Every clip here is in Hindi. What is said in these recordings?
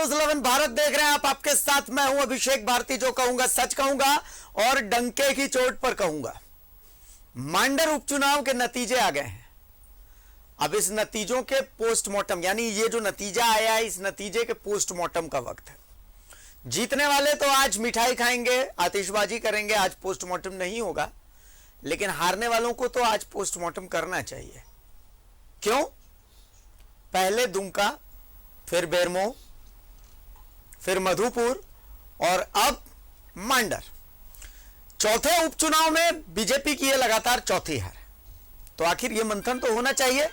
न्यूज 11 भारत देख रहे हैं आप। आपके साथ मैं हूं अभिषेक भारती। जो कहूंगा सच कहूंगा और डंके की चोट पर कहूंगा। मांडर उपचुनाव के नतीजे आ गए हैं। अब इस नतीजों के पोस्टमार्टम, यानी ये जो नतीजा आया है, इस नतीजे के पोस्टमार्टम का वक्त है। जीतने वाले तो आज मिठाई खाएंगे, आतिशबाजी करेंगे, आज पोस्टमार्टम नहीं होगा। लेकिन हारने वालों को तो आज पोस्टमार्टम करना चाहिए। क्यों? पहले दुमका, फिर बेरमो, फिर मधुपुर और अब मांडर। चौथे उपचुनाव में बीजेपी की यह लगातार चौथी हार। तो आखिर यह मंथन तो होना चाहिए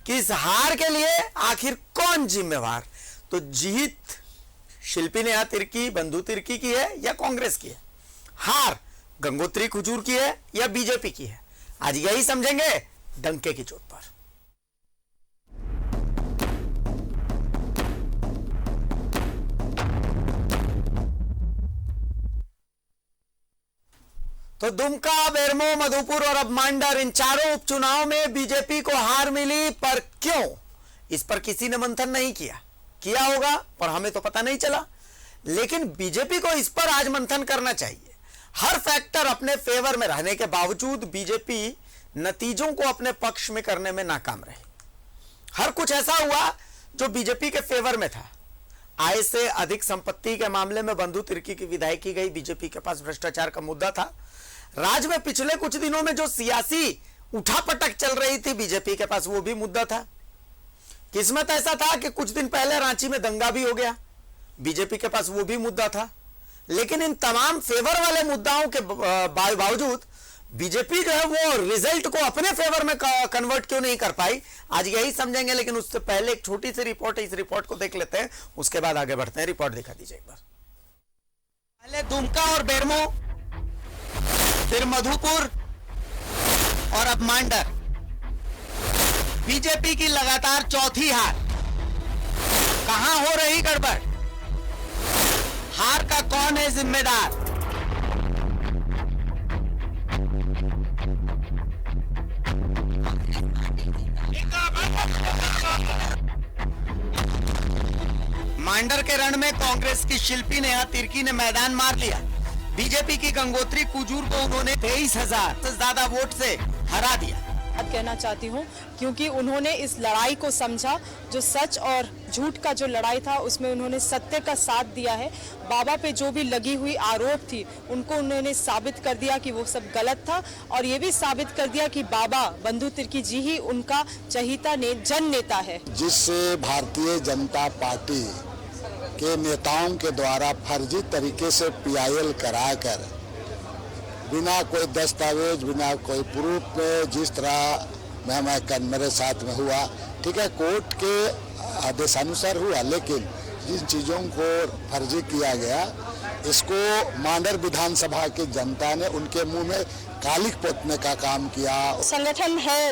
कि इस हार के लिए आखिर कौन जिम्मेवार। तो जीत शिल्पी नेहा तिर्की, बंधु तिर्की की है या कांग्रेस की है? हार गंगोत्री कुजूर की है या बीजेपी की है? आज यही समझेंगे डंके की चोट पर। तो दुमका, बेरमो, मधुपुर और अब मांडर, इन चारों उपचुनाव में बीजेपी को हार मिली। पर क्यों? इस पर किसी ने मंथन नहीं किया होगा, पर हमें तो पता नहीं चला। लेकिन बीजेपी को इस पर आज मंथन करना चाहिए। हर फैक्टर अपने फेवर में रहने के बावजूद बीजेपी नतीजों को अपने पक्ष में करने में नाकाम रही। हर कुछ ऐसा हुआ जो बीजेपी के फेवर में था। आय से अधिक संपत्ति के मामले में बंधु तिर्की की विदाई की गई। बीजेपी के पास भ्रष्टाचार का मुद्दा था। राज्य में पिछले कुछ दिनों में जो सियासी उठापटक चल रही थी, बीजेपी के पास वो भी मुद्दा था। किस्मत ऐसा था कि कुछ दिन पहले रांची में दंगा भी हो गया, बीजेपी के पास वो भी मुद्दा था। लेकिन इन तमाम फेवर वाले मुद्दाओं के बावजूद बीजेपी जो है वो रिजल्ट को अपने फेवर में कन्वर्ट क्यों नहीं कर पाई, आज यही समझेंगे। लेकिन उससे पहले एक छोटी सी रिपोर्ट है, इस रिपोर्ट को देख लेते हैं, उसके बाद आगे बढ़ते हैं। रिपोर्ट दिखा दीजिए एक बार। पहले दुमका और बेरमो, फिर मधुपुर और अब मांडर। बीजेपी की लगातार चौथी हार। कहां हो रही गड़बड़? हार का कौन है जिम्मेदार? मांडर के रण में कांग्रेस की शिल्पी नेहा तिर्की ने मैदान मार लिया। बीजेपी की गंगोत्री कुजूर को उन्होंने 23,000 से ज्यादा वोट से हरा दिया। कहना चाहती हूँ क्योंकि उन्होंने इस लड़ाई को समझा। जो सच और झूठ का जो लड़ाई था उसमें उन्होंने सत्य का साथ दिया है। बाबा पे जो भी लगी हुई आरोप थी उनको उन्होंने साबित कर दिया कि वो सब गलत था। और ये भी साबित कर दिया कि बाबा बंधु तिर्की जी ही उनका चहीता जन नेता है। जिससे भारतीय जनता पार्टी के नेताओं के द्वारा फर्जी तरीके से PIL कराकर बिना कोई दस्तावेज, बिना कोई प्रूफ पे जिस तरह मेरे साथ में हुआ, ठीक है, कोर्ट के आदेशानुसार हुआ। लेकिन जिन चीज़ों को फर्जी किया गया, इसको मांडर विधानसभा की जनता ने उनके मुंह में कालिक पोतने का काम किया। संगठन है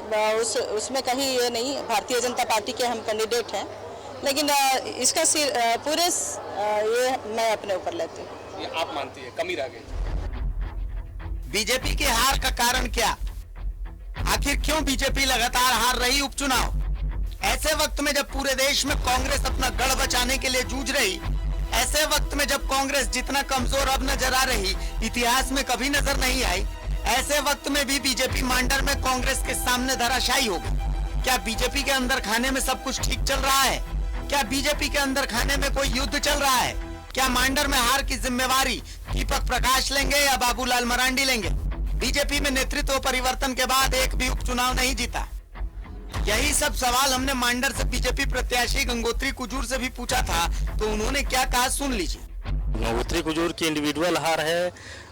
उसमें कहीं ये नहीं, भारतीय जनता पार्टी के हम कैंडिडेट हैं, लेकिन इसका पूरे ये मैं अपने ऊपर लेती हूँ। ये आप मानती है कमी रह गई? बीजेपी की हार का कारण क्या? आखिर क्यों बीजेपी लगातार हार रही उपचुनाव? ऐसे वक्त में जब पूरे देश में कांग्रेस अपना गढ़ बचाने के लिए जूझ रही, ऐसे वक्त में जब कांग्रेस जितना कमजोर अब नजर आ रही, इतिहास में कभी नजर नहीं आई, ऐसे वक्त में भी बीजेपी मांडर में कांग्रेस के सामने धराशायी हो गई। क्या बीजेपी के अंदर खाने में सब कुछ ठीक चल रहा है? क्या बीजेपी के अंदर खाने में कोई युद्ध चल रहा है? क्या मांडर में हार की जिम्मेवारी दीपक प्रकाश लेंगे या बाबूलाल मरांडी लेंगे? बीजेपी में नेतृत्व परिवर्तन के बाद एक भी उपचुनाव नहीं जीता। यही सब सवाल हमने मांडर से बीजेपी प्रत्याशी गंगोत्री कुजूर से भी पूछा था, तो उन्होंने क्या कहा सुन लीजिए। गंगोत्री कुजूर की इंडिविजुअल हार है,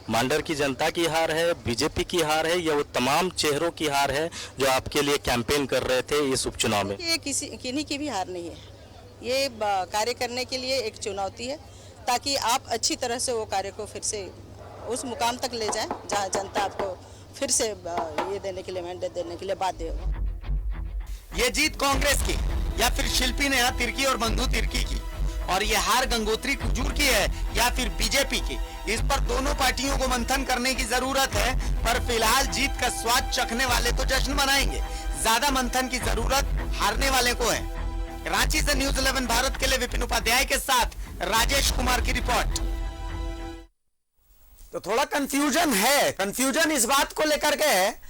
मांडर की जनता की हार है, बीजेपी की हार है, या वो तमाम चेहरों की हार है जो आपके लिए कैंपेन कर रहे थे इस उपचुनाव में? ये किन्हीं की भी हार नहीं है। ये कार्य करने के लिए एक चुनौती है, ताकि आप अच्छी तरह से वो कार्य को फिर से उस मुकाम तक ले जाएं जहां जनता आपको फिर से ये देने के लिए, मैंडेट देने के लिए बाध्य हो। ये जीत कांग्रेस की या फिर शिल्पी नेहा तिर्की और बंधु तिर्की की, और ये हार गंगोत्री कुजूर की है या फिर बीजेपी की, इस पर दोनों पार्टियों को मंथन करने की जरूरत है। पर फिलहाल जीत का स्वाद चखने वाले तो जश्न मनाएंगे, ज्यादा मंथन की जरूरत हारने वाले को है। रांची से न्यूज़ 11 भारत के लिए विपिन उपाध्याय के साथ राजेश कुमार की रिपोर्ट। तो थोड़ा कंफ्यूजन है। कंफ्यूजन इस बात को लेकर के है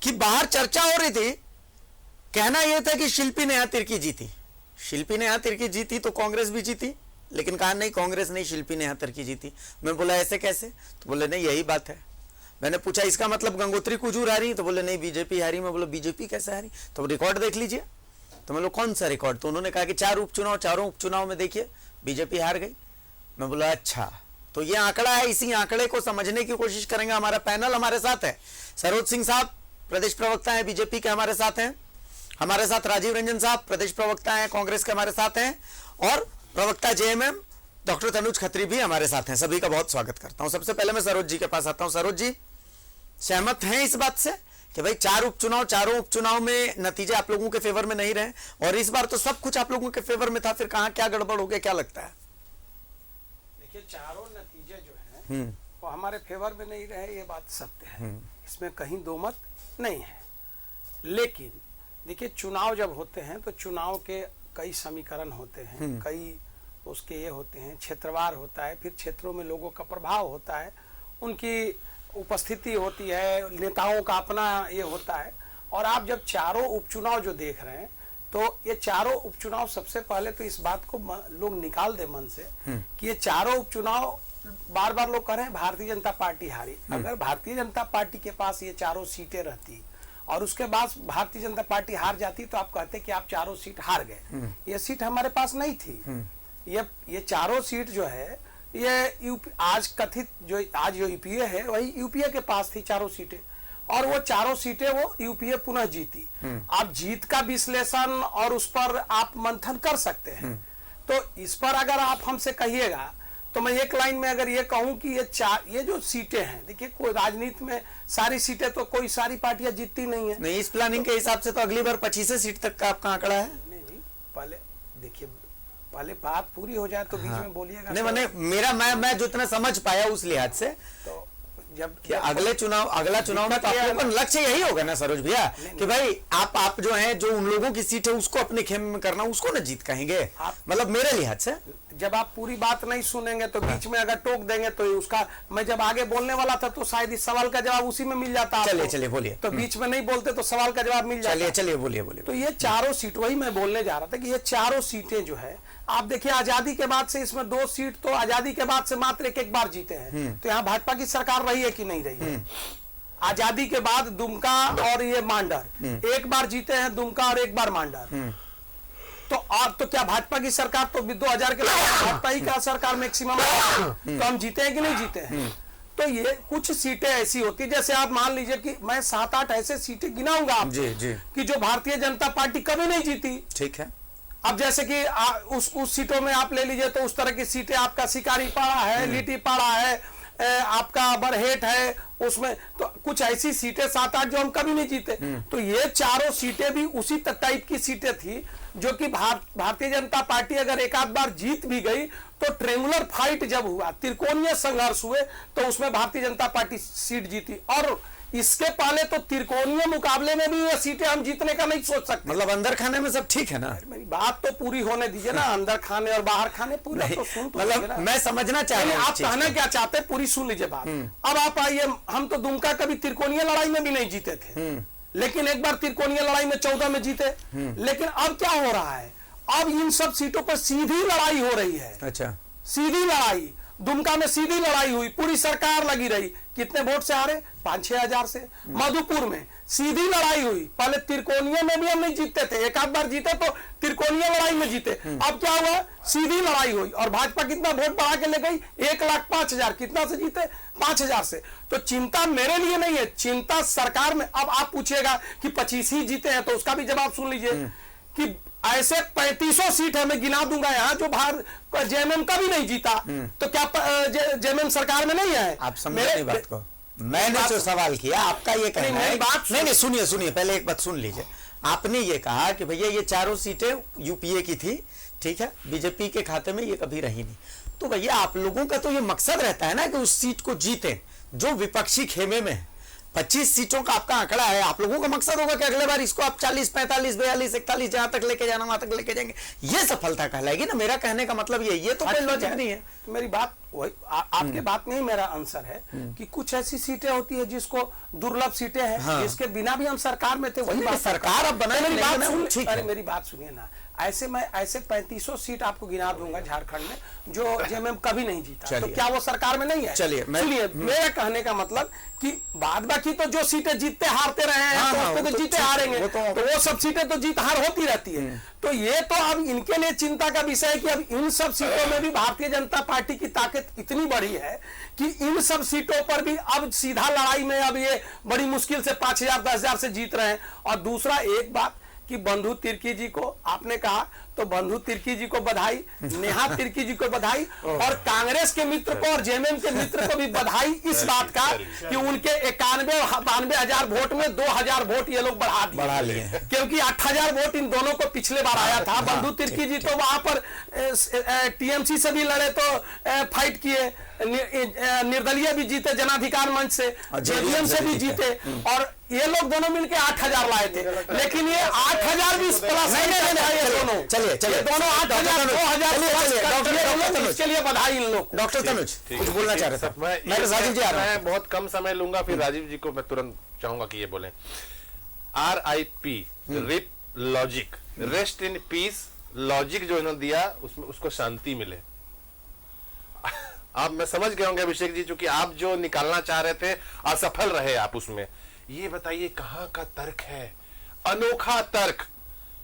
कि बाहर चर्चा हो रही थी, कहना यह था कि शिल्पी नेहा तिर्की जीती। शिल्पी नेहा तिर्की जीती तो कांग्रेस भी जीती, लेकिन कहा नहीं कांग्रेस नहीं, शिल्पी नेहा तिर्की जीती। मैं बोला ऐसे कैसे? तो बोले नहीं यही बात है। मैंने पूछा इसका मतलब गंगोत्री कुजूर हारी? तो बोले नहीं बीजेपी हारी। मैं बोला बीजेपी कैसे हारी? तो रिकॉर्ड देख लीजिए। तो मैं बोला कौन सा रिकॉर्ड? तो उन्होंने कहा कि 4 उपचुनाव, चारों उपचुनाव में देखिए बीजेपी हार गई। मैं बोला अच्छा, तो ये आंकड़ा है, इसी आंकड़े को समझने की कोशिश करेंगे। हमारा पैनल हमारे साथ है, सरोज सिंह साहब प्रदेश प्रवक्ता है बीजेपी के, हमारे साथ हैं। हमारे साथ राजीव रंजन साहब प्रदेश प्रवक्ता हैं कांग्रेस के, हमारे साथ हैं। और प्रवक्ता जेएमएम डॉक्टर तनुज खत्री भी हमारे साथ हैं। सभी का बहुत स्वागत करता हूं। सबसे पहले मैं सरोज जी के पास आता हूं। सरोज जी, सहमत हैं इस बात से कि भाई 4 उपचुनाव, चारों उपचुनाव में नतीजे आप लोगों के फेवर में नहीं रहे, और इस बार तो सब कुछ आप लोगों के फेवर में था, फिर कहां क्या गड़बड़ हो गया, क्या लगता है? देखिए, चारों नतीजे जो है वो हमारे फेवर में नहीं रहे, ये बात सत्य है, इसमें कहीं दो मत नहीं है। लेकिन देखिए, चुनाव जब होते हैं तो चुनाव के कई समीकरण होते हैं, कई उसके ये होते हैं, क्षेत्रवार होता है, फिर क्षेत्रों में लोगों का प्रभाव होता है, उनकी उपस्थिति होती है, नेताओं का अपना ये होता है। और आप जब चारों उपचुनाव जो देख रहे हैं, तो ये चारों उपचुनाव, सबसे पहले तो इस बात को लोग निकाल दे मन से कि ये चारों उपचुनाव, बार बार लोग कह रहे हैं भारतीय जनता पार्टी हारी। अगर भारतीय जनता पार्टी के पास ये चारों सीटें रहती और उसके बाद भारतीय जनता पार्टी हार जाती, तो आप कहते कि आप चारों सीट हार गए। ये सीट हमारे पास नहीं थी। ये चारों सीट जो है, ये यूपी, आज कथित जो आज जो यूपीए है, वही यूपीए के पास थी चारों सीटें, और वो चारों सीटें वो यूपीए पुनः जीती। आप जीत का विश्लेषण और उस पर आप मंथन कर सकते हैं। तो इस पर अगर आप हमसे कहिएगा, तो मैं एक लाइन में अगर ये कहूं कि ये जो सीटें हैं, देखिए कोई राजनीति में सारी सीटें तो कोई सारी पार्टियां जीतती नहीं है। नहीं, इस प्लानिंग के हिसाब से तो अगली बार 25 सीट तक का आपका आंकड़ा है। नहीं, पहले देखिए, पहले बात पूरी हो जाए तो बीच में बोलिएगा। नहीं, मैंने मेरा मैं जितना समझ पाया उस लिहाज से, तो जब अगला चुनाव में तो आप लोगों का लक्ष्य यही होगा ना सरोज भैया, कि भाई आप जो हैं, जो उन लोगों की सीट है उसको अपने खेमे में करना, उसको ना जीत कहेंगे, मतलब मेरे लिहाज से। जब आप पूरी बात नहीं सुनेंगे तो बीच में अगर टोक देंगे तो उसका, मैं जब आगे बोलने वाला था तो शायद इस सवाल का जवाब उसी में मिल जाता। चलिए बोलिए। तो बीच में नहीं बोलते तो सवाल का जवाब मिल जाता। चलिए बोलिए। तो ये चारों सीट, वही मैं बोलने जा रहा था कि ये चारों सीटें जो है, आप देखिए आजादी के बाद से इसमें 2 सीट तो आजादी के बाद से मात्र एक बार जीते हैं। तो यहाँ भाजपा की सरकार रही है कि नहीं रही है? आजादी के बाद दुमका और ये मांडर 1 बार जीते हैं, दुमका और 1 बार मांडर। तो आप तो क्या भाजपा की सरकार तो 2000 के भाजपा ही का सरकार मैक्सिमम, तो हम जीते हैं कि नहीं जीते हैं? तो ये कुछ सीटें ऐसी होती, जैसे आप मान लीजिए कि मैं 7-8 ऐसे सीटें गिनाऊंगा आपको कि जो भारतीय जनता पार्टी कभी नहीं जीती। ठीक है। अब जैसे कि उस सीटों में आप ले लीजिए तो उस तरह की सीटें, आपका शिकारी पाड़ा है, लिटी पाड़ा है, आपका बरहेट है, उसमें तो कुछ ऐसी सीटें 7-8 जो हम कभी नहीं जीते। तो ये चारों सीटें भी उसी टाइप की सीटें थी, जो कि भारतीय जनता पार्टी अगर एक आध बार जीत भी गई तो ट्रेंगुलर फाइट जब हुआ, त्रिकोणीय संघर्ष हुए, तो उसमें भारतीय जनता पार्टी सीट जीती। और इसके पहले तो त्रिकोणीय मुकाबले में भी ये सीटें हम जीतने का नहीं सोच सकते। मतलब अंदर खाने में सब ठीक है ना? मेरी बात तो पूरी होने दीजिए ना। अंदर खाने और बाहर खाने पूरा तो सुन, मतलब मैं समझना चाह रहा हूं आप कहना क्या चाहते हैं, पूरी सुन लीजिए बात। अब आप आइए, हम तो दुमका कभी त्रिकोणीय लड़ाई में भी नहीं जीते थे, लेकिन एक बार त्रिकोणीय लड़ाई में 14 में जीते। लेकिन अब क्या हो रहा है, अब इन सब सीटों पर सीधी लड़ाई हो रही है। अच्छा, सीधी लड़ाई, दुमका में सीधी लड़ाई हुई, पूरी सरकार लगी रही। कितने वोट से हारे? 5-6 हजार से। मधुपुर में सीधी लड़ाई हुई, पहले त्रिकोणीय में भी हम नहीं जीतते थे, एक आध बार जीते तो त्रिकोणीय लड़ाई में जीते। अब क्या हुआ, सीधी लड़ाई हुई और भाजपा कितना वोट बढ़ा के ले गई? 1,05,000। कितना से जीते? 5,000 से। तो चिंता मेरे लिए नहीं है, चिंता सरकार में। अब आप पूछिएगा कि 25 ही जीते हैं, तो उसका भी जवाब सुन लीजिए कि ऐसे 3500 सीट है, मैं गिना दूंगा यहाँ, जो जेएमएम का भी नहीं जीता। तो क्या जेएमएम सरकार में नहीं है? आप समझे बात को? मैंने जो सवाल किया, आपका ये कहना है, नहीं सुनिए, पहले एक बात सुन लीजिए। आपने ये कहा कि भैया ये चारों सीटें यूपीए की थी, ठीक है, बीजेपी के खाते में ये कभी रही नहीं। तो भैया आप लोगों का तो ये मकसद रहता है ना कि उस सीट को जीते जो विपक्षी खेमे में है। 25 सीटों का आपका आंकड़ा है, आप लोगों का मकसद होगा कि अगले बार इसको आप 40, 45, 42, 41 जहां तक लेके जाना वहां तक लेके जाएंगे, ये सफलता कहलाएगी ना। मेरा कहने का मतलब ये तो कोई लॉजिक नहीं है। मेरी बात वही आपके बात में ही मेरा आंसर है कि कुछ ऐसी सीटें होती है जिसको दुर्लभ सीटें हैं, हाँ। जिसके बिना भी हम सरकार में थे, वही बात सरकार अब बनाए, मेरी बात नहीं सुन, ठीक अरे है। मेरी बात सुनिए ना, ऐसे मैं ऐसे 3500 सीट आपको गिना दूंगा झारखंड में जो जेएमएम कभी नहीं जीता, तो क्या वो सरकार में नहीं है? चलिए सुनिए, मेरा कहने का मतलब कि बाद बाकी तो जो सीटें जीतते हारते रहे हैं, हाँ, तो हाँ, उस पे वो तो तो जीते ठीक है, हारेंगे, वो तो- तो वो सब सीटें तो जीत हार होती रहती है। तो ये तो अब इनके लिए चिंता का विषय है कि अब इन सब सीटों में भी भारतीय जनता पार्टी की ताकत इतनी बड़ी है कि इन सब सीटों पर भी अब सीधा लड़ाई में अब ये बड़ी मुश्किल से 5000, 10,000 से जीत रहे हैं। और दूसरा एक बात कि बंधु तिर्की जी को आपने कहा, तो बंधु तिर्की जी को बधाई, नेहा तिर्की जी को बधाई, और कांग्रेस के मित्र को और जेएमएम के मित्र को भी बधाई इस बात का कि उनके 91-92 हजार वोट में 2000 वोट ये लोग बढ़ा लिए, क्योंकि 8000 वोट इन दोनों को पिछले बार आया था। बंधु तिर्की जी तो वहां पर टीएमसी से भी लड़े तो फाइट किए, निर्दलीय भी जीते जनाधिकार मंच से, जेडीएम से भी जीते, और ये लोग दोनों मिलकर 8000 लाए थे। लेकिन ये 8000 भी प्लस दोनों, चलिए दोनों 8000 2000 इसके लिए बधाई इन लोग। डॉक्टर तनुज कुछ बोलना चाह रहे थे। मैं राजीव जी आ रहा हूं। मैं बहुत कम समय लूंगा, फिर राजीव जी को मैं तुरंत चाहूंगा कि ये बोले। RIP rip logic, rest in peace, logic जो इन्होंने दिया उसमें उसको शांति मिले। आप मैं समझ गए होंगे अभिषेक जी, चूंकि आप जो निकालना चाह रहे थे असफल रहे आप उसमें। ये बताइए कहां का तर्क है, अनोखा तर्क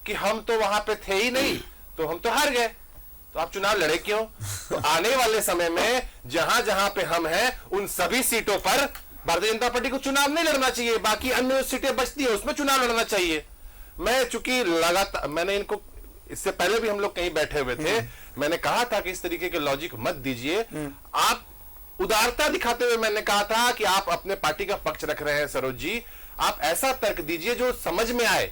कि हम तो वहां पे थे ही नहीं, तो हम तो हार गए, तो आप चुनाव लड़े क्यों? तो आने वाले समय में जहां जहां पे हम हैं उन सभी सीटों पर भारतीय जनता पार्टी को चुनाव नहीं लड़ना चाहिए, बाकी अन्य सीटें बचती है उसमें चुनाव लड़ना चाहिए। मैं चूंकि लगातार मैंने इनको इससे पहले भी हम लोग कहीं बैठे हुए थे, मैंने कहा था कि इस तरीके के लॉजिक मत दीजिए। आप उदारता दिखाते हुए मैंने कहा था कि आप अपने पार्टी का पक्ष रख रहे हैं सरोज जी, आप ऐसा तर्क दीजिए जो समझ में आए।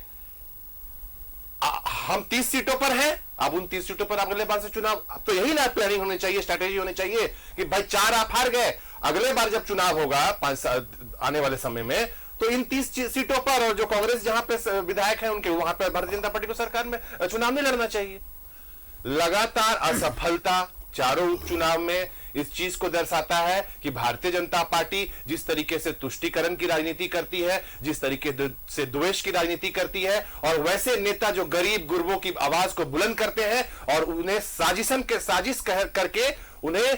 हम 30 सीटों पर हैं, अब उन 30 सीटों पर अगले बार से चुनाव, अब तो यही ना प्लानिंग होनी चाहिए, स्ट्रैटेजी होनी चाहिए कि भाई 4 आप हार गए, अगले बार जब चुनाव होगा 5 आने वाले समय में, तो इन 30 सीटों पर और जो कांग्रेस जहां पे विधायक हैं उनके वहां पर भारतीय जनता पार्टी को सरकार में चुनाव नहीं लड़ना चाहिए। लगातार असफलता चारों उपचुनाव में इस चीज को दर्शाता है कि भारतीय जनता पार्टी जिस तरीके से तुष्टीकरण की राजनीति करती है, जिस तरीके से द्वेष की राजनीति करती है, और वैसे नेता जो गरीब गुरबों की आवाज को बुलंद करते हैं और उन्हें साजिश करके उन्हें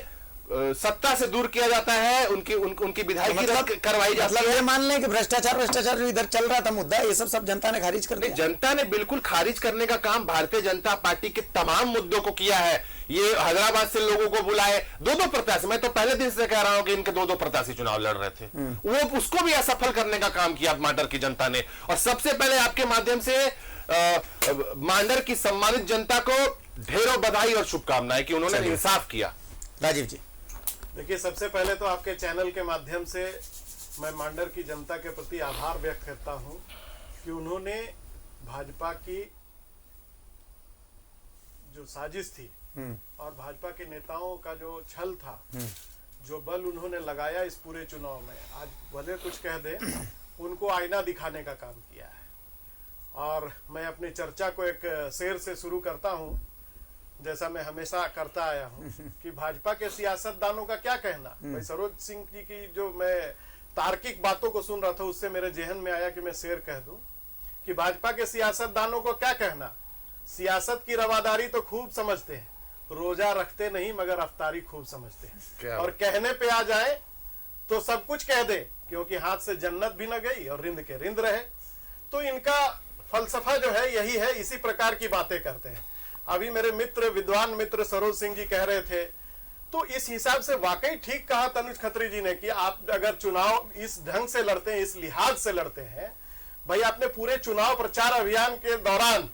सत्ता से दूर किया जाता है, उनकी विधायकी मतलब करवाई जाती है। ये मान लें कि भ्रष्टाचार जो इधर चल रहा था मुद्दा, ये सब जनता ने खारिज कर दिया। जनता ने बिल्कुल खारिज करने का काम भारतीय जनता पार्टी के तमाम मुद्दों को किया है। ये हैदराबाद से लोगों को बुलाए, 2-2 प्रत्याशी, मैं तो पहले दिन से कह रहा हूं कि इनके 2-2 प्रत्याशी चुनाव लड़ रहे थे, वो उसको भी असफल करने का काम किया मांडर की जनता ने। और सबसे पहले आपके माध्यम से मांडर की सम्मानित जनता को ढेरों बधाई और शुभकामनाएं कि उन्होंने इंसाफ किया। राजीव जी देखिए, सबसे पहले तो आपके चैनल के माध्यम से मैं मांडर की जनता के प्रति आभार व्यक्त करता हूं कि उन्होंने भाजपा की जो साजिश थी और भाजपा के नेताओं का जो छल था, जो बल उन्होंने लगाया इस पूरे चुनाव में, आज भले कुछ कह दे, उनको आईना दिखाने का काम किया है। और मैं अपनी चर्चा को एक शेर से शुरू करता हूं, जैसा मैं हमेशा करता आया हूं कि भाजपा के सियासतदानों का क्या कहना। भाई सरोज सिंह जी की जो मैं तार्किक बातों को सुन रहा था, उससे मेरे जहन में आया कि मैं शेर कह दूं कि भाजपा के सियासतदानों को क्या कहना। सियासत की रवादारी तो खूब समझते हैं, रोजा रखते नहीं मगर अफ्तारी खूब समझते हैं, और कहने पे आ जाए तो सब कुछ कह दे, क्योंकि हाथ से जन्नत भी न गई और रिंद के रिंद रहे। तो इनका फलसफा जो है यही है, इसी प्रकार की बातें करते हैं। अभी मेरे मित्र, विद्वान मित्र सरोज सिंह जी कह रहे थे, तो इस हिसाब से वाकई ठीक कहा तनुज खत्री जी ने कि आप अगर चुनाव इस ढंग से लड़ते हैं, इस लिहाज से लड़ते हैं, भाई आपने पूरे चुनाव प्रचार अभियान के दौरान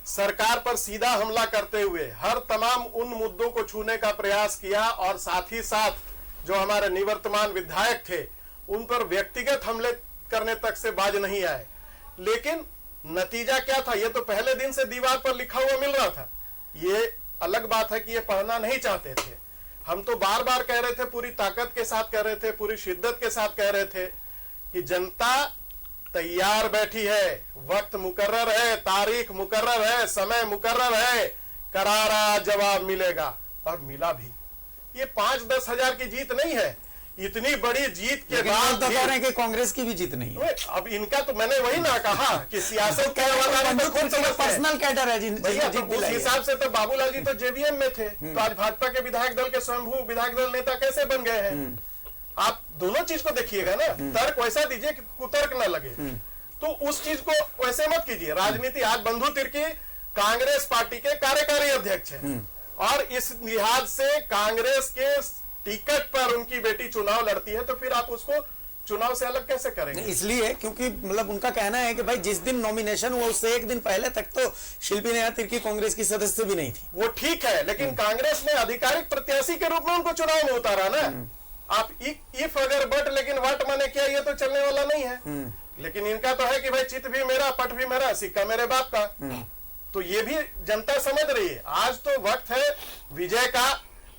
सरकार पर सीधा हमला करते हुए हर तमाम उन मुद्दों को छूने का प्रयास किया, और साथ ही साथ जो हमारे निवर्तमान विधायक थे उन पर व्यक्तिगत हमले करने तक से बाज नहीं आए। लेकिन नतीजा क्या था, ये तो पहले दिन से दीवार पर लिखा हुआ मिल रहा था। ये अलग बात है कि ये पढ़ना नहीं चाहते थे। हम तो बार बार कह रहे थे, पूरी ताकत के साथ कह रहे थे, पूरी शिद्दत के साथ कह रहे थे कि जनता तैयार बैठी है, वक्त मुकर्रर है, तारीख मुकर्रर है, समय मुकर्रर है, करारा जवाब मिलेगा और मिला भी। ये 5-10 हजार की जीत नहीं है, इतनी बड़ी जीत के बाद तो कह रहे हैं कि कांग्रेस की भी जीत नहीं है। अब इनका तो मैंने वही ना कहा कि सियासत करने वाला तो खुद समझते हैं। पर्सनल कैडर है भैया, तो उस हिसाब से तो बाबूलाल जी तो जेवीएम में थे, तो आज भाजपा के विधायक दल के स्वयंभू विधायक दल नेता कैसे बन गए हैं? आप दोनों चीज को देखिएगा ना, तर्क वैसा दीजिए कि कुतर्क न लगे, तो उस चीज को वैसे मत कीजिए। राजनीति आज बंधु तिर्की कांग्रेस पार्टी के कार्यकारी अध्यक्ष हैं और इस लिहाज से कांग्रेस के टिकट पर उनकी बेटी चुनाव लड़ती है, तो फिर आप उसको चुनाव से अलग कैसे करेंगे? इसलिए क्योंकि मतलब उनका कहना है कि भाई जिस दिन नॉमिनेशन हुआ उससे एक दिन पहले तक तो शिल्पी नेहा तिर्की कांग्रेस की सदस्य भी नहीं थी। वो ठीक है, लेकिन कांग्रेस ने आधिकारिक प्रत्याशी के रूप में उनको चुनाव में उतारा ना। आप इफ अगर बट लेकिन वट माने क्या, ये तो चलने वाला नहीं है। लेकिन इनका तो है कि भाई चित भी मेरा, पट भी मेरा, सिक्का मेरे बाप का। तो ये भी जनता समझ रही है। आज तो वक्त है विजय का,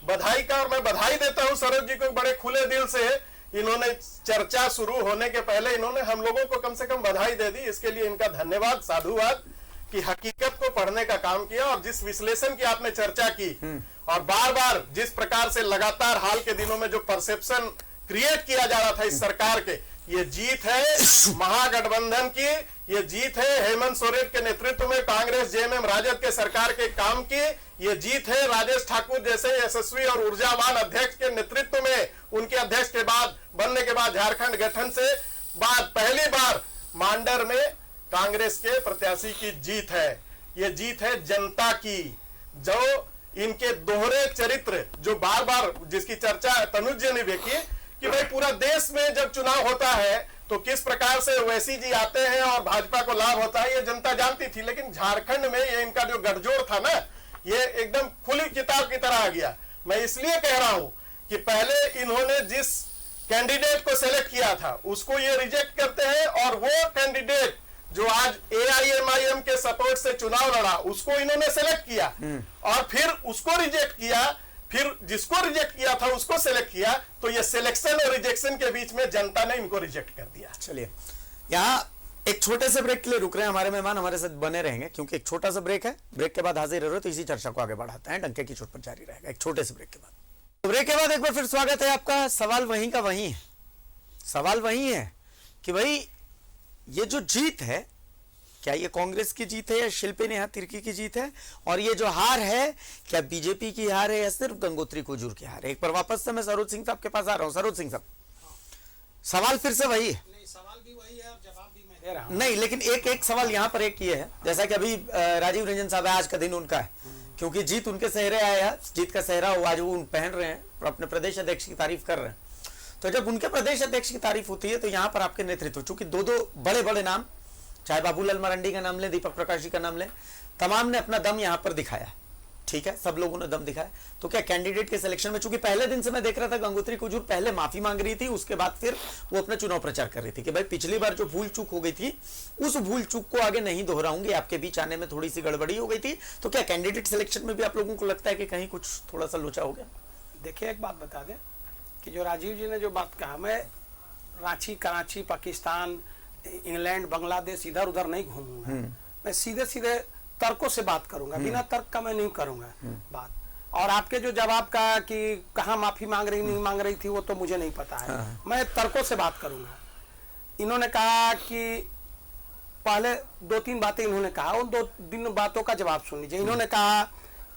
बधाई का, और मैं बधाई देता हूं सरोज जी को बड़े खुले दिल से। इन्होंने चर्चा शुरू होने के पहले इन्होंने हम लोगों को कम से कम बधाई दे दी, इसके लिए इनका धन्यवाद, साधुवाद, कि हकीकत को पढ़ने का काम किया और जिस विश्लेषण की आपने चर्चा की और बार बार जिस प्रकार से लगातार हाल के दिनों में जो परसेप्शन क्रिएट किया जा रहा था इस सरकार के, ये जीत है महागठबंधन की, ये जीत है हेमंत सोरेन के नेतृत्व में कांग्रेस जेएमएम राजद के सरकार के काम की, ये जीत है राजेश ठाकुर जैसे यशस्वी और ऊर्जावान अध्यक्ष के नेतृत्व में, उनके अध्यक्ष के बाद बनने के बाद झारखंड गठन से बाद पहली बार मांडर में कांग्रेस के प्रत्याशी की जीत है। ये जीत है जनता की, जो इनके दोहरे चरित्र जो बार बार जिसकी चर्चा तनुज जी ने भी की कि भाई पूरा देश में जब चुनाव होता है तो किस प्रकार से ओवैसी जी आते हैं और भाजपा को लाभ होता है, ये जनता जानती थी। लेकिन झारखंड में ये इनका जो गठजोड़ था ना, ये एकदम खुली किताब की तरह आ गया। मैं इसलिए कह रहा हूं कि पहले इन्होंने जिस कैंडिडेट को सेलेक्ट किया था उसको ये रिजेक्ट करते हैं, और वो कैंडिडेट जो आज AIMIM के सपोर्ट से चुनाव लड़ा उसको इन्होंने सेलेक्ट किया और फिर उसको रिजेक्ट किया, फिर जिसको रिजेक्ट किया था उसको सेलेक्ट किया। तो ये सिलेक्शन और रिजेक्शन के बीच में जनता ने इनको रिजेक्ट कर दिया। चलिए, यहाँ एक छोटे से ब्रेक के लिए रुक रहे हैं हमारे मेहमान, हमारे साथ बने रहेंगे क्योंकि एक छोटा सा ब्रेक है। ब्रेक के बाद हाजिर रहो तो इसी चर्चा को आगे बढ़ाते हैं, डंके की चोट पर जारी रहेगा एक छोटे से ब्रेक के बाद। तो ब्रेक के बाद एक बार फिर स्वागत है आपका। सवाल वहीं का वहीं है, सवाल वही है कि भाई ये जो जीत है, क्या ये कांग्रेस की जीत है या शिल्पी नेहा तिर्की की जीत है? और ये जो हार है, क्या बीजेपी की हार है या सिर्फ गंगोत्री कुजूर की हार है? एक बार वापस से मैं सरोज सिंह साहब के पास आ रहा हूं। सरोज सिंह साहब, सवाल फिर से वही है? नहीं, सवाल भी वही है और जवाब भी मैं दे रहा हूं। नहीं, लेकिन एक सवाल यहाँ पर एक ये है, जैसा कि अभी राजीव रंजन साहब आज का दिन उनका है, क्योंकि जीत उनके सेहरे आया, जीत का सेहरा आज वो पहन रहे हैं और अपने प्रदेश अध्यक्ष की तारीफ कर रहे हैं। तो जब उनके प्रदेश अध्यक्ष की तारीफ होती है तो यहाँ पर आपके नेतृत्व, चूंकि दो बड़े बड़े नाम, चाहे बाबूलाल मरांडी का नाम ले, दीपक प्रकाश जी का नाम ले, तमाम ने अपना दम यहाँ पर दिखाया। ठीक है, सब लोगों ने दम दिखाया। तो क्या कैंडिडेट के सिलेक्शन में, चूंकि पहले दिन से मैं देख रहा था गंगोत्री कुजूर पहले माफी मांग रही थी, उसके बाद फिर वो अपना चुनाव प्रचार कर रही थी कि भाई पिछली बार जो भूल चूक हो गई थी उस भूल चूक को आगे नहीं दोहराऊंगी, आपके बीच आने में थोड़ी सी गड़बड़ी हो गई थी। तो क्या कैंडिडेट सिलेक्शन में भी आप लोगों को लगता है कि कहीं कुछ थोड़ा सा लोचा हो गया? देखिए, एक बात बता दें कि जो राजीव जी ने जो बात कहा, मैं रांची, कराची, पाकिस्तान, इंग्लैंड, बांग्लादेश इधर उधर नहीं घूमूंगा। मैं सीधे सीधे तर्कों से बात करूंगा, बिना तर्क का मैं नहीं करूंगा बात। और आपके जो जवाब का कि कहाँ माफी मांग रही नहीं मांग रही थी, वो तो मुझे नहीं पता है। मैं तर्कों से बात करूंगा। इन्होंने कहा कि पहले 2-3 बातें इन्होंने कहा, उन 2 बातों का जवाब सुन लीजिए। इन्होंने कहा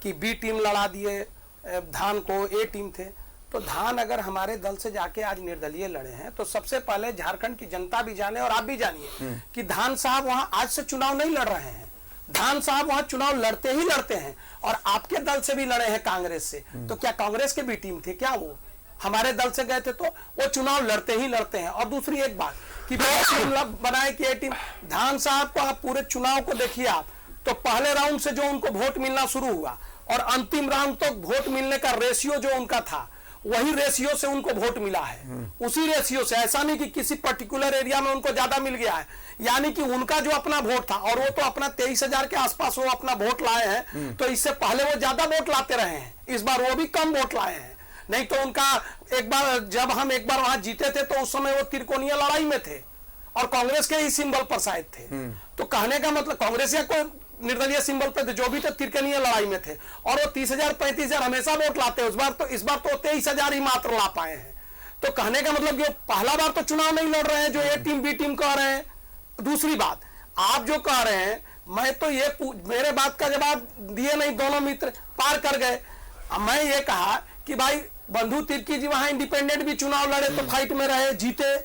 कि बी टीम लड़ा दिए धान को, ए टीम थे। तो धान अगर हमारे दल से जाके आज निर्दलीय लड़े हैं तो सबसे पहले झारखंड की जनता भी जाने और आप भी जानिए कि धान साहब वहां आज से चुनाव नहीं लड़ रहे हैं। धान साहब वहां चुनाव लड़ते ही लड़ते हैं और आपके दल से भी लड़े हैं, कांग्रेस से। तो क्या कांग्रेस के भी टीम थे क्या? वो हमारे दल से गए थे तो वो चुनाव लड़ते ही लड़ते हैं। और दूसरी एक बात कि बनाए कि टीम, धान साहब को आप पूरे चुनाव को देखिए आप, तो पहले राउंड से जो उनको वोट मिलना शुरू हुआ और अंतिम राउंड तक वोट मिलने का रेशियो जो उनका था, वही रेशियो से उनको वोट मिला है। उसी रेशियो से, ऐसा नहीं कि किसी पर्टिकुलर एरिया में उनको ज्यादा मिल गया है। यानी कि उनका जो अपना वोट था, और वो तो अपना 23,000 के आसपास वो अपना वोट लाए हैं, तो इससे पहले वो ज्यादा वोट लाते रहे हैं, इस बार वो भी कम वोट लाए हैं। नहीं तो उनका एक बार जब हम एक बार वहां जीते थे तो उस समय वो त्रिकोणीय लड़ाई में थे और कांग्रेस के ही सिंबल पर शायद थे। तो कहने का मतलब कांग्रेस या कोई निर्दलीय सिंबल पे थे, जो भी थे त्रिकोणीय लड़ाई में थे और वो 30,000 35,000 हमेशा वोट लाते हैं। इस बार तो 23,000 ही मात्र ला पाए हैं। तो कहने का मतलब कि पहला बार तो चुनाव नहीं लड़ रहे हैं जो ए टीम बी टीम कह रहे हैं। दूसरी बात, आप जो कह रहे हैं, मैं तो ये मेरे बात का जवाब दिए नहीं, दोनों मित्र पार कर गए। मैं ये कहा कि भाई बंधु तिर्की जी वहां इंडिपेंडेंट भी चुनाव लड़े तो फाइट में रहे, जीते।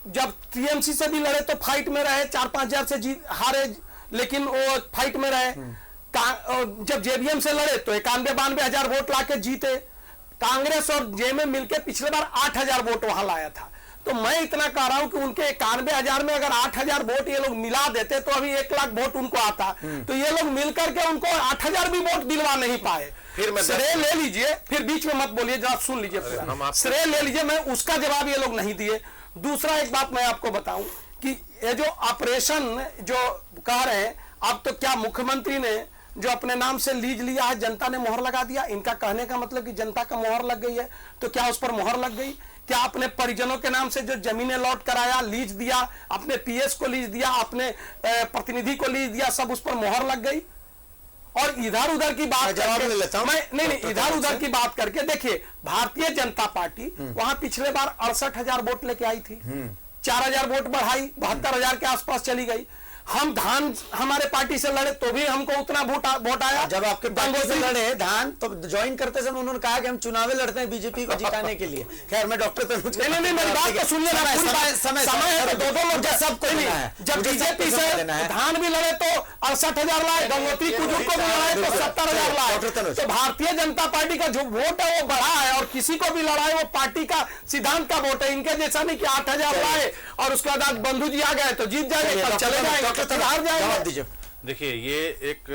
जब टीएमसी से भी लड़े तो फाइट में रहे, 4-5 हजार से हारे लेकिन वो फाइट में रहे। जब जेबीएम से लड़े तो 91-92 हजार वोट लाके जीते। कांग्रेस और जेएमएम मिलकर पिछले बार 8,000 वोट वहां लाया था। तो मैं इतना कह रहा हूं कि उनके 91,000 में अगर 8,000 वोट ये लोग मिला देते तो अभी 1 लाख वोट उनको आता। तो ये लोग मिलकर के उनको 8,000 भी वोट दिलवा नहीं पाए। फिर श्रेय ले लीजिए, फिर बीच में मत बोलिए, जरा सुन लीजिए पूरा। श्रेय ले लीजिए, मैं उसका जवाब ये लोग नहीं दिए। दूसरा एक बात मैं आपको बताऊं कि ये जो ऑपरेशन जो कह रहे हैं, अब तो क्या मुख्यमंत्री ने जो अपने नाम से लीज लिया है जनता ने मोहर लगा दिया। इनका कहने का मतलब कि जनता का मोहर लग गई है। तो क्या उस पर मोहर लग गई? क्या अपने परिजनों के नाम से जो जमीनें लौट कराया, लीज दिया, अपने पीएस को लीज दिया, अपने प्रतिनिधि को लीज दिया, सब उस पर मोहर लग गई? और इधर उधर की बात नहीं, इधर उधर की बात करके देखिए, भारतीय जनता पार्टी वहां पिछले बार 68,000 वोट लेके आई थी, 4,000 वोट बढ़ाई, 72,000 के आसपास चली गई। हम धान हमारे पार्टी से लड़े तो भी हमको उतना वोट आया। जब आपके पार्टी से लड़े धान तो ज्वाइन करते समय उन्होंने कहा कि हम चुनावे लड़ते हैं बीजेपी को जिताने के लिए। खैर मैं डॉक्टर तनुज नहीं मेरी बात तो सुनिए ना, समय है तो दो लोग सब कोई नहीं। जब बीजेपी से धान भी लड़े तो 68,000 लाए, गंगोत्री कुजूर को भी लड़ाए तो 70,000 लाए। तो भारतीय जनता पार्टी का जो वोट है वो बढ़ा है और किसी को भी लड़ाए वो पार्टी का सिद्धांत का वोट है। इनके जैसा नहीं कि 8,000 लाए और उसके बाद बंधु जी आ गए तो जीत जाएंगे, चले जाएंगे। देखिए, ये एक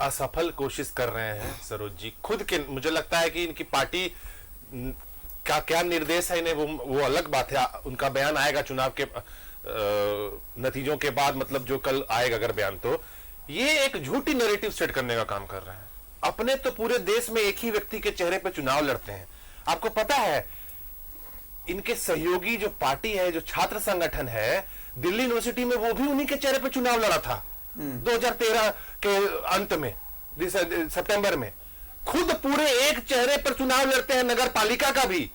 असफल कोशिश कर रहे हैं सरोज जी खुद के। मुझे लगता है कि इनकी पार्टी का क्या निर्देश है इन्हें वो अलग बात है। उनका बयान आएगा चुनाव के नतीजों के बाद, मतलब जो कल आएगा अगर बयान, तो ये एक झूठी नैरेटिव सेट करने का काम कर रहे हैं। अपने तो पूरे देश में एक ही व्यक्ति के चेहरे पर चुनाव लड़ते हैं। आपको पता है इनके सहयोगी जो पार्टी है, जो छात्र संगठन है दिल्ली यूनिवर्सिटी में, वो भी उन्हीं के चेहरे पर चुनाव लड़ा था 2013 के अंत में, सितंबर में। खुद पूरे एक चेहरे पर चुनाव लड़ते हैं, नगर पालिका का भी,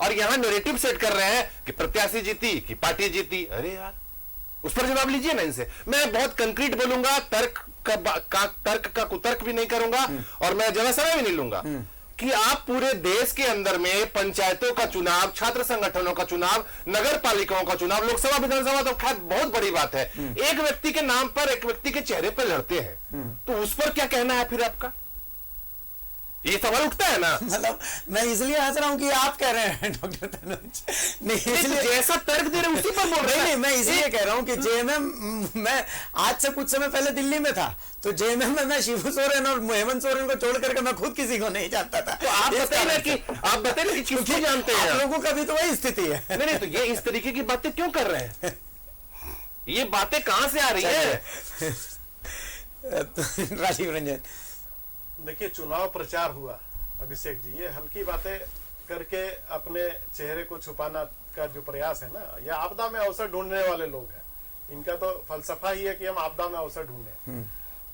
और यहां नैरेटिव सेट कर रहे हैं कि प्रत्याशी जीती कि पार्टी जीती। अरे यार, उस पर जवाब लीजिए ना इनसे। मैं बहुत कंक्रीट बोलूंगा, तर्क का कुतर्क भी नहीं करूंगा और मैं ज्यादा समय भी नहीं लूंगा कि आप पूरे देश के अंदर में पंचायतों का चुनाव, छात्र संगठनों का चुनाव, नगर पालिकाओं का चुनाव, लोकसभा विधानसभा तो खैर बहुत बड़ी बात है, एक व्यक्ति के नाम पर, एक व्यक्ति के चेहरे पर लड़ते हैं। तो उस पर क्या कहना है फिर आपका? ये सवाल उठता है ना। मतलब मैं इसलिए हंस रहा हूं कि आप कह रहे हैं डॉक्टर तनुज, नहीं इसलिए जैसा तर्क दे रहे उसी पर बोल रहे हैं। नहीं, मैं इसलिए कह रहा हूं कि जेएमएम, मैं आज से कुछ समय पहले दिल्ली में था तो जेएमएम में मैं शिबू सोरेन और हेमंत सोरेन को छोड़ करके मैं खुद किसी को नहीं जानता था। तो आप बताइए कि किसको जानते हैं? आप लोगों का भी तो वही स्थिति है। नहीं, तो ये इस तरीके की बातें क्यों कर रहे हैं? ये बातें कहां से आ रही है? राजीव रंजन, देखिए, चुनाव प्रचार हुआ अभिषेक जी, ये हल्की बातें करके अपने चेहरे को छुपाना का जो प्रयास है ना, ये आपदा में अवसर ढूंढने वाले लोग हैं। इनका तो फलसफा ही है कि हम आपदा में अवसर ढूंढें।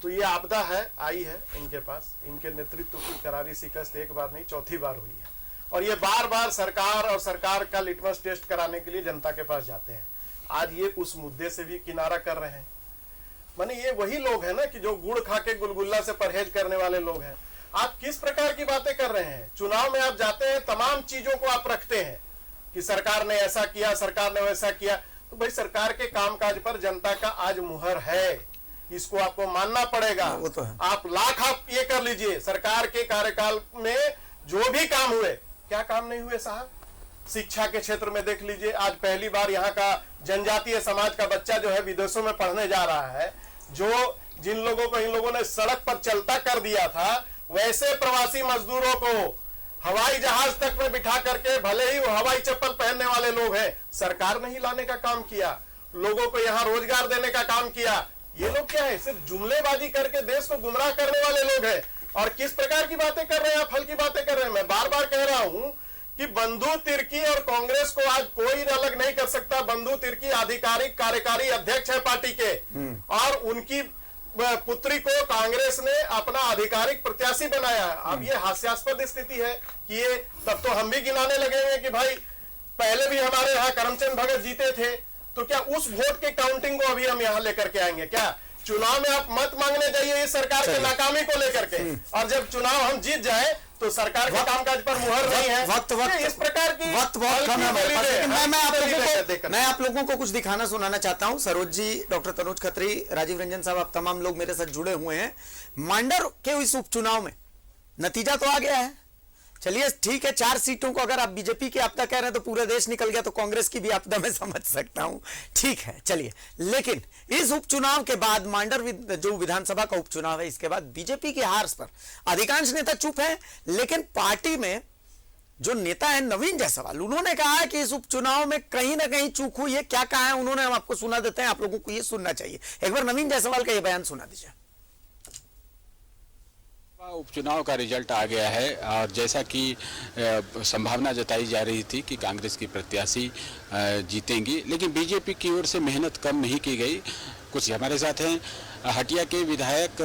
तो ये आपदा है, आई है इनके पास। इनके नेतृत्व की करारी शिकस्त एक बार नहीं, चौथी बार हुई है और ये बार बार सरकार और सरकार का लिटमस टेस्ट कराने के लिए जनता के पास जाते हैं। आज ये उस मुद्दे से भी किनारा कर रहे हैं। माने ये वही लोग हैं ना कि जो गुड़ खा के गुलगुल्ला से परहेज करने वाले लोग हैं। आप किस प्रकार की बातें कर रहे हैं? चुनाव में आप जाते हैं, तमाम चीजों को आप रखते हैं कि सरकार ने ऐसा किया, सरकार ने वैसा किया। तो भाई, सरकार के कामकाज पर जनता का आज मुहर है, इसको आपको मानना पड़ेगा। वो तो है। आप लाख आप ये कर लीजिए, सरकार के कार्यकाल में जो भी काम हुए, क्या काम नहीं हुए साहब? शिक्षा के क्षेत्र में देख लीजिए, आज पहली बार यहाँ का जनजातीय समाज का बच्चा जो है विदेशों में पढ़ने जा रहा है। जो जिन लोगों को इन लोगों ने सड़क पर चलता कर दिया था, वैसे प्रवासी मजदूरों को हवाई जहाज तक में बिठा करके, भले ही वो हवाई चप्पल पहनने वाले लोग हैं, सरकार ने ही लाने का काम किया, लोगों को यहाँ रोजगार देने का काम किया। ये लोग क्या है, सिर्फ जुमलेबाजी करके देश को गुमराह करने वाले लोग हैं। और किस प्रकार की बातें कर रहे हैं आप? हल्की बातें कर रहे हैं। मैं बार बार कह रहा कि बंधु तिर्की और कांग्रेस को आज कोई अलग नहीं कर सकता। बंधु तिर्की आधिकारिक कार्यकारी अध्यक्ष है पार्टी के, और उनकी पुत्री को कांग्रेस ने अपना आधिकारिक प्रत्याशी बनाया है। अब ये हास्यास्पद स्थिति है कि ये, तब तो हम भी गिनाने लगेंगे कि भाई पहले भी हमारे यहाँ करमचंद भगत जीते थे, तो क्या उस वोट के काउंटिंग को अभी हम यहाँ लेकर के आएंगे क्या? चुनाव में आप मत मांगने जाइए इस सरकार के नाकामी को लेकर के, और जब चुनाव हम जीत जाए तो सरकार के कामकाज पर मुहर नहीं है। वक्त इस प्रकार की वक्त बहुत कम है हमारे पास, लेकिन मैं आप लोगों को कुछ दिखाना सुनाना चाहता हूं। सरोज जी, डॉक्टर तनुज खत्री, राजीव रंजन साहब, आप तमाम लोग मेरे साथ जुड़े हुए हैं। मांडर के इस उपचुनाव में नतीजा तो आ गया है, चलिए ठीक है, 4 सीटों को अगर आप बीजेपी की आपदा कह रहे हैं तो पूरा देश निकल गया, तो कांग्रेस की भी आपदा मैं समझ सकता हूं, ठीक है चलिए। लेकिन इस उपचुनाव के बाद, मांडर जो विधानसभा का उपचुनाव है, इसके बाद बीजेपी की हार पर अधिकांश नेता चुप हैं, लेकिन पार्टी में जो नेता है नवीन जायसवाल, उन्होंने कहा है कि इस उपचुनाव में कहीं ना कहीं चूक हुई है। क्या कहा है उन्होंने, हम आपको सुना देते हैं, आप लोगों को यह सुनना चाहिए। एक बार नवीन जायसवाल का यह बयान सुना दीजिए। उपचुनाव का रिजल्ट आ गया है, और जैसा कि संभावना जताई जा रही थी कि कांग्रेस की प्रत्याशी जीतेंगी, लेकिन बीजेपी की ओर से मेहनत कम नहीं की गई। कुछ हमारे साथ हैं हटिया के विधायक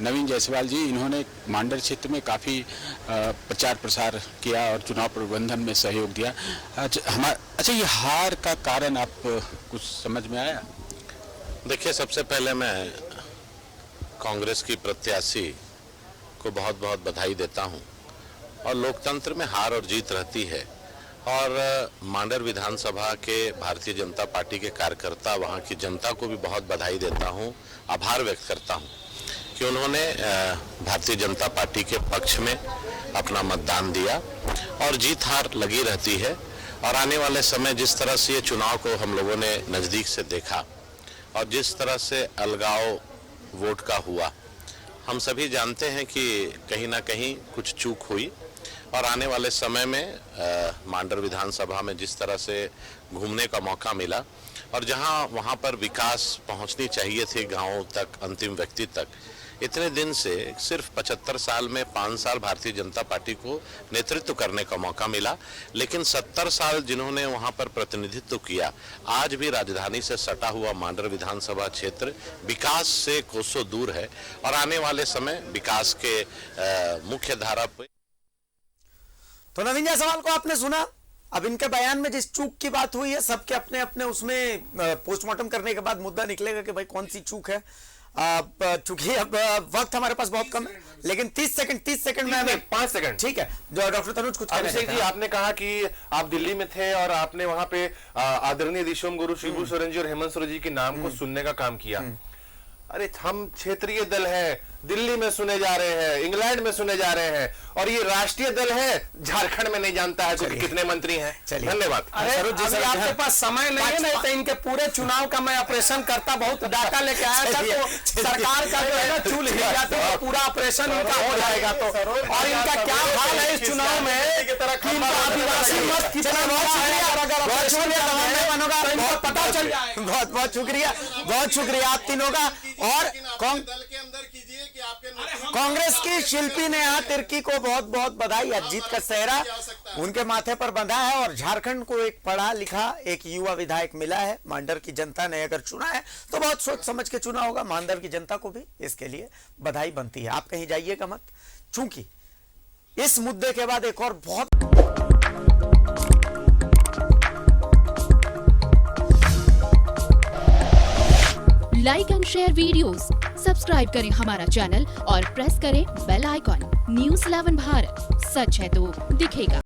नवीन जायसवाल जी, इन्होंने मांडर क्षेत्र में काफ़ी प्रचार प्रसार किया और चुनाव प्रबंधन में सहयोग दिया। अच्छा, ये हार का कारण आप कुछ समझ में आया? देखिए, सबसे पहले मैं कांग्रेस की प्रत्याशी को बहुत बहुत बधाई देता हूं, और लोकतंत्र में हार और जीत रहती है, और मांडर विधानसभा के भारतीय जनता पार्टी के कार्यकर्ता, वहां की जनता को भी बहुत बधाई देता हूं, आभार व्यक्त करता हूं कि उन्होंने भारतीय जनता पार्टी के पक्ष में अपना मतदान दिया, और जीत हार लगी रहती है। और आने वाले समय जिस तरह से ये चुनाव को हम लोगों ने नज़दीक से देखा, और जिस तरह से अलगाव वोट का हुआ, हम सभी जानते हैं कि कहीं ना कहीं कुछ चूक हुई, और आने वाले समय में मांडर विधानसभा में जिस तरह से घूमने का मौका मिला, और जहां वहां पर विकास पहुंचनी चाहिए थी गांवों तक, अंतिम व्यक्ति तक, इतने दिन से सिर्फ 75 साल में 5 साल भारतीय जनता पार्टी को नेतृत्व करने का मौका मिला, लेकिन 70 साल जिन्होंने वहां पर प्रतिनिधित्व किया, आज भी राजधानी से सटा हुआ मांडर विधानसभा क्षेत्र विकास से कोसों दूर है, और आने वाले समय विकास के मुख्य धारा पे। तो नवीन जायसवाल को आपने सुना। अब इनके बयान में जिस चूक की बात हुई है, सबके अपने अपने उसमें पोस्टमार्टम करने के बाद मुद्दा निकलेगा कि भाई कौन सी चूक है। चूंकि अब वक्त हमारे पास बहुत कम है, लेकिन 30 सेकंड में 5 सेकंड, ठीक है। जो डॉक्टर तनुज कुछ अभिषेक जी, आपने कहा कि आप दिल्ली में थे और आपने वहां पे आदरणीय दिशोम गुरु शिबू सोरेन जी और हेमंत सोरेन जी के नाम को सुनने का काम किया। अरे, हम क्षेत्रीय दल है, दिल्ली में सुने जा रहे हैं, इंग्लैंड में सुने जा रहे हैं, और ये राष्ट्रीय दल है, झारखंड में नहीं जानता है कितने मंत्री हैं। धन्यवाद। अरे, अभी आपके पास समय नहीं है, नहीं तो इनके पूरे चुनाव का मैं ऑपरेशन करता, बहुत डाटा लेके आया था, तो सरकार का जो है ना चूल हिल जाती है, पूरा ऑपरेशन इनका हो जाएगा। तो और इनका क्या हाल है इस चुनाव में, आदिवासी मत कितना पता चल जाए। बहुत बहुत शुक्रिया, बहुत शुक्रिया आप तीनों का। और दल के अंदर कीजिए कि आपके कांग्रेस की शिल्पी नेहा तिर्की को बहुत बहुत बधाई। आज जीत का सेहरा उनके माथे पर बंधा है, और झारखंड को एक पढ़ा लिखा एक युवा विधायक मिला है। मांडर की जनता ने अगर चुना है तो बहुत सोच समझ के चुना होगा। मांडर की जनता को भी इसके लिए बधाई बनती है। आप कहीं जाइएगा मत, चूंकि इस मुद्दे के बाद एक और बहुत like and share videos, subscribe करें हमारा चैनल और प्रेस करें बेल आइकॉन। न्यूज़ 11 भारत, सच है तो दिखेगा।